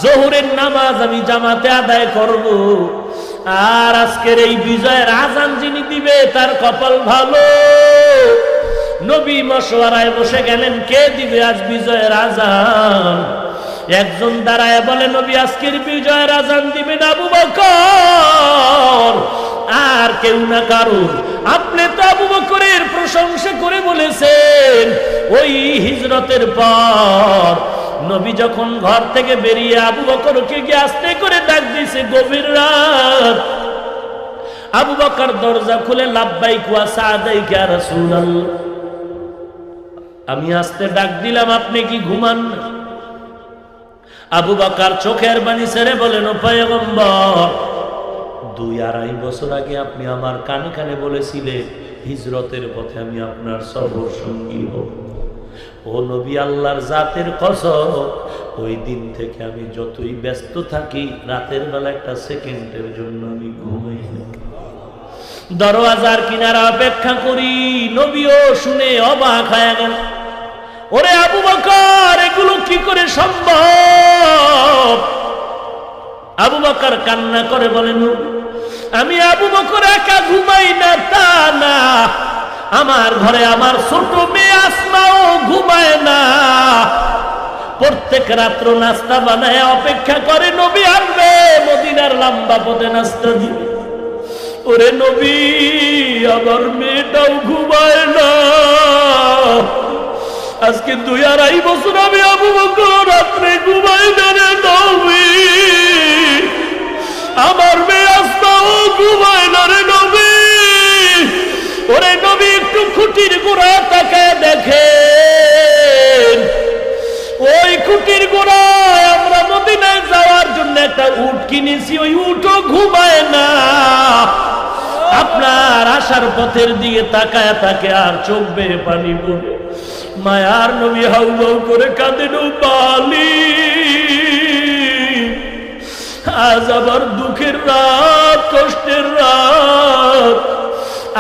জোহরের নামাজ আমি জামাতে আদায় করব। আর আজকের এই বিজয়ের আজান যিনি দিবে তার কপাল ভালো। নবী মশওয়ারায় বসে গেলেন, কে দিবে আজ বিজয়ের আজান? একজন দাঁড়ায় বলে, নবী আজকের বিজয়ের আজান দিবেন আবু বকর। আর কেউ না কারণ, আপনি তো আবু বকরের প্রশংসা করে বলেছেন ওই হিজরতের পর নবী যখন ঘর থেকে বেরিয়ে আবু বকরকে গিয়ে আস্তে করে ডাক দিয়েছে গভীর রাত। আবু বকর দরজা খুলে লাব্বাইক ওয়া সাদাইক ইয়া রাসূলুল্লাহ, আমি আস্তে ডাক দিলাম, আপনি কি ঘুমান না? আবু বকর চোখের পানি ছেড়ে বলেন, ও পয়গম্বর, 2-2.5 বছর আগে আপনি আমার কানে কানে বলেছিলেন হিজরতের পথে আমি আপনার সফর সঙ্গী হব। ও নবী, আল্লাহর জাতের কসম, ওই দিন থেকে আমি যতই ব্যস্ত থাকি রাতের বেলা একটা সেকেন্ডের জন্য আমি ঘুমাই না। দরওয়াজার কিনারা অপেক্ষা করি। নবীও শুনে অবাক হয়ে গেল। ওরে আবু বকর, এগুলো কি করে সম্ভব? আবু বকর কান্না করে বলেন, আমি আবু বকর একা ঘুমাই না তা না, আমার ঘরে আমার ছোট মেয়ে আসমাও ঘুমায় না। প্রত্যেক রাত্র নাস্তা বানায় অপেক্ষা করে নবী আসবে, মদিনার লম্বা পথে নাস্তা দিবে। ওরে নবী, আমার মেয়েটাও ঘুমায় না। আজকে 2-2.5 বছর আমি আবু বকর রাত্রে ঘুমাই না রে নবী। আমার মেয়ে আসমাও ঘুমায় না রে নবী। ওরে নবী, একটু খুঁটির গোড়া তাকায় দেখেন, ওই খুঁটির গোড়ায় আমরা মদিনায় যাওয়ার জন্য একটা উট কিনেছি, ওই উটও ঘুমায় না। আপনার আসার পথের দিকে তাকায় থাকে আর চোখ বেয়ে পানি পড়ে। মায়ার নবী হাউমাউ করে কাঁদেন, পালি আজ আবার দুঃখের রাত, কষ্টের রাত।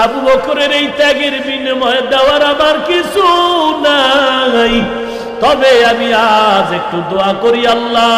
আবু বকরের এই ত্যাগের বিনিময়ে দেওয়ার আমার কিছু নাই, তবে আমি আজ একটু দোয়া করি, আল্লাহ